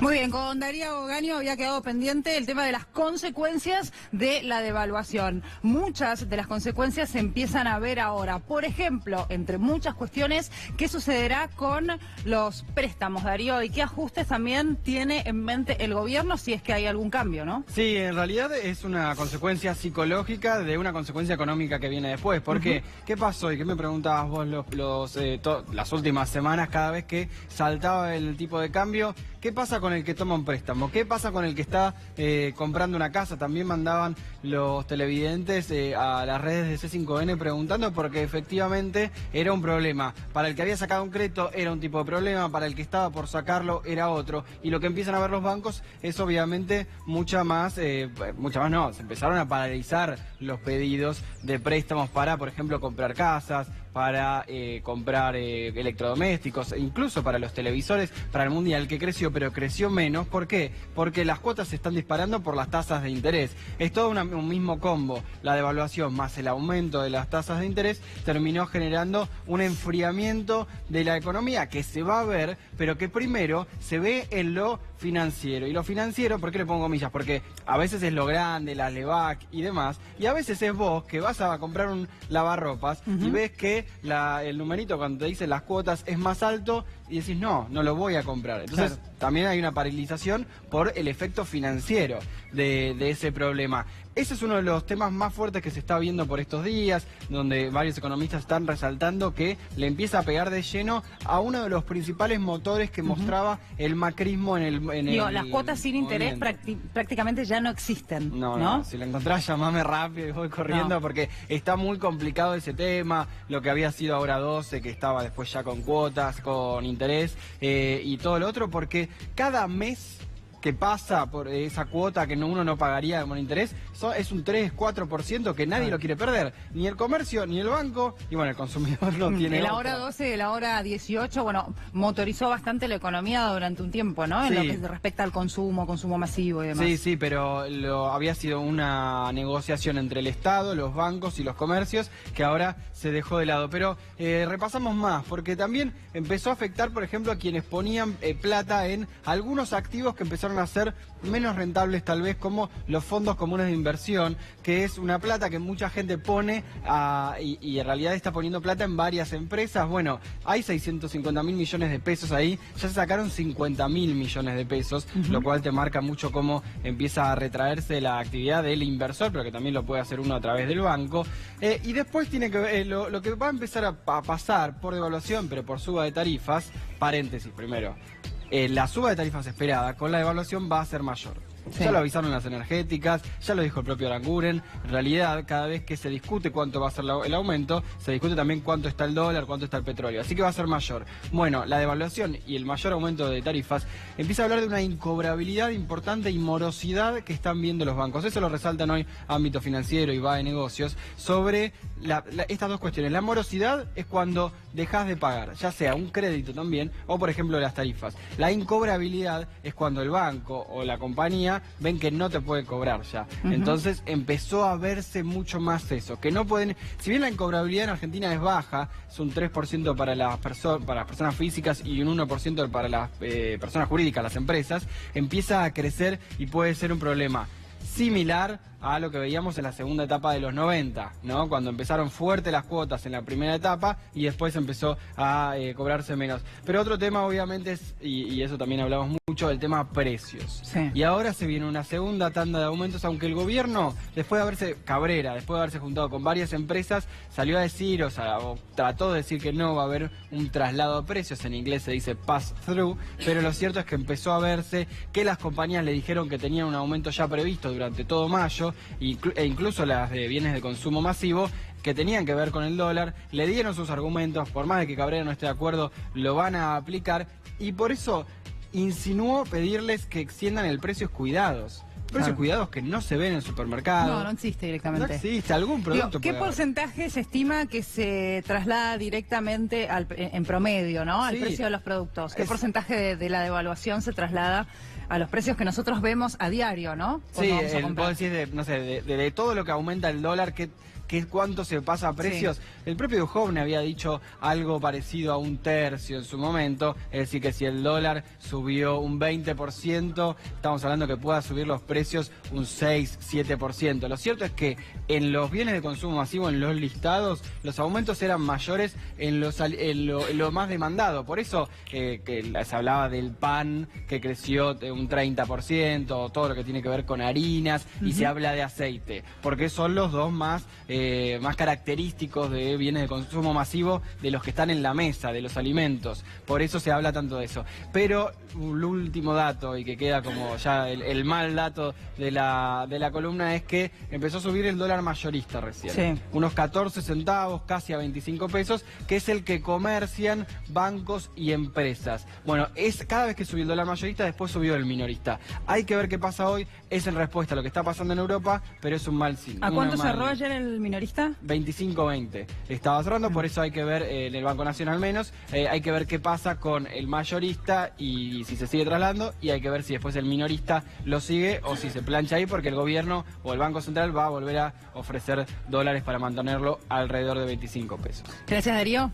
Muy bien, con Darío Gaño había quedado pendiente el tema de las consecuencias de la devaluación. Muchas de las consecuencias se empiezan a ver ahora. Por ejemplo, entre muchas cuestiones, ¿qué sucederá con los préstamos, Darío? ¿Y qué ajustes también tiene en mente el gobierno si es que hay algún cambio, no? Sí, en realidad es una consecuencia psicológica de una consecuencia económica que viene después. Porque, ¿qué pasó? ¿Y qué me preguntabas vos las últimas semanas cada vez que saltaba el tipo de cambio? ¿Qué pasa con el que toma un préstamo? ¿Qué pasa con el que está comprando una casa? También mandaban los televidentes a las redes de C5N preguntando porque efectivamente era un problema. Para el que había sacado un crédito era un tipo de problema, para el que estaba por sacarlo era otro. Y lo que empiezan a ver los bancos es obviamente mucha más no, se empezaron a paralizar los pedidos de préstamos para, por ejemplo, comprar casas, para comprar electrodomésticos, e incluso para los televisores, para el Mundial, que creció, pero creció menos. ¿Por qué? Porque las cuotas se están disparando por las tasas de interés. Es todo un mismo combo. La devaluación más el aumento de las tasas de interés terminó generando un enfriamiento de la economía que se va a ver, pero que primero se ve en lo financiero. Y lo financiero, ¿por qué le pongo comillas? Porque a veces es lo grande, la LEVAC y demás, y a veces es vos que vas a comprar un lavarropas y ves que el numerito cuando te dice las cuotas es más alto y decís no lo voy a comprar. Entonces también hay una paralización por el efecto financiero de ese problema. Ese es uno de los temas más fuertes que se está viendo por estos días, donde varios economistas están resaltando que le empieza a pegar de lleno a uno de los principales motores que mostraba el macrismo las cuotas sin interés prácticamente ya no existen, ¿no? Si lo encontrás, llamame rápido y voy corriendo porque está muy complicado ese tema, lo que había sido ahora 12, que estaba después ya con cuotas, con interés y todo lo otro, porque cada mes que pasa por esa cuota que uno no pagaría con interés, es un 3-4% que nadie lo quiere perder. Ni el comercio, ni el banco, y bueno, el consumidor no tiene. La hora 12, la hora 18, bueno, motorizó bastante la economía durante un tiempo, ¿no? En lo que respecta al consumo masivo y demás. Sí, pero había sido una negociación entre el Estado, los bancos y los comercios, que ahora se dejó de lado. Pero repasamos más, porque también empezó a afectar, por ejemplo, a quienes ponían plata en algunos activos que empezaron a ser menos rentables tal vez, como los fondos comunes de inversión, que es una plata que mucha gente pone y en realidad está poniendo plata en varias empresas. Bueno, hay 650.000 millones de pesos ahí, ya se sacaron 50.000 millones de pesos, lo cual te marca mucho cómo empieza a retraerse la actividad del inversor, pero que también lo puede hacer uno a través del banco. Y después tiene que ver lo que va a empezar a pasar por devaluación, pero por suba de tarifas, paréntesis primero. La suba de tarifas esperada con la devaluación va a ser mayor. Ya lo avisaron las energéticas, ya lo dijo el propio Aranguren. En realidad, cada vez que se discute cuánto va a ser el aumento, se discute también cuánto está el dólar, cuánto está el petróleo. Así que va a ser mayor. Bueno, la devaluación y el mayor aumento de tarifas empieza a hablar de una incobrabilidad importante y morosidad que están viendo los bancos. Eso lo resaltan hoy ámbito financiero y va de negocios sobre estas dos cuestiones. La morosidad es cuando dejas de pagar, ya sea un crédito también o, por ejemplo, las tarifas. La incobrabilidad es cuando el banco o la compañía ven que no te puede cobrar ya. Entonces empezó a verse mucho más eso, que no pueden, si bien la incobrabilidad en Argentina es baja, es un 3% para las personas físicas y un 1% para las personas jurídicas, las empresas, empieza a crecer y puede ser un problema similar a lo que veíamos en la segunda etapa de los 90, ¿no? Cuando empezaron fuerte las cuotas en la primera etapa y después empezó a cobrarse menos. Pero otro tema obviamente es, y eso también hablamos mucho, el tema precios. Y ahora se viene una segunda tanda de aumentos, aunque el gobierno, después de haberse juntado con varias empresas, salió a decir, o trató de decir que no va a haber un traslado de precios, en inglés se dice pass-through, pero lo cierto es que empezó a verse que las compañías le dijeron que tenían un aumento ya previsto durante todo mayo, e incluso las de bienes de consumo masivo, que tenían que ver con el dólar, le dieron sus argumentos, por más de que Cabrera no esté de acuerdo, lo van a aplicar, y por eso insinuó pedirles que extiendan el precios cuidados. Precios cuidados que no se ven en el supermercado. No existe directamente. No existe, algún producto. ¿Qué porcentaje se estima que se traslada directamente en promedio, ¿no? Al precio de los productos? ¿Qué porcentaje de la devaluación se traslada a los precios que nosotros vemos a diario, ¿no? Sí, vos decís de todo lo que aumenta el dólar, ¿qué ¿cuánto se pasa a precios? Sí. El propio Duhovne había dicho algo parecido a 1/3 en su momento, es decir, que si el dólar subió un 20%, estamos hablando que pueda subir los precios un 6-7%. Lo cierto es que en los bienes de consumo masivo, en los listados, los aumentos eran mayores en lo más demandado. Por eso que se hablaba del pan, que creció un 30%, todo lo que tiene que ver con harinas, y se habla de aceite, porque son los dos más característicos de bienes de consumo masivo, de los que están en la mesa, de los alimentos. Por eso se habla tanto de eso. Pero el último dato, y que queda como ya el mal dato de la columna, es que empezó a subir el dólar mayorista recién. Sí. Unos 14 centavos, casi a 25 pesos, que es el que comercian bancos y empresas. Bueno, cada vez que subió el dólar mayorista, después subió el minorista. Hay que ver qué pasa hoy. Es en respuesta a lo que está pasando en Europa, pero es un mal signo. ¿A cuánto cerró ayer el minorista? 25.20. Estaba cerrando, por eso hay que ver, en el Banco Nación al menos, hay que ver qué pasa con el mayorista y si se sigue trasladando, y hay que ver si después el minorista lo sigue o si se plancha ahí, porque el gobierno o el Banco Central va a volver a ofrecer dólares para mantenerlo alrededor de 25 pesos. Gracias, Darío.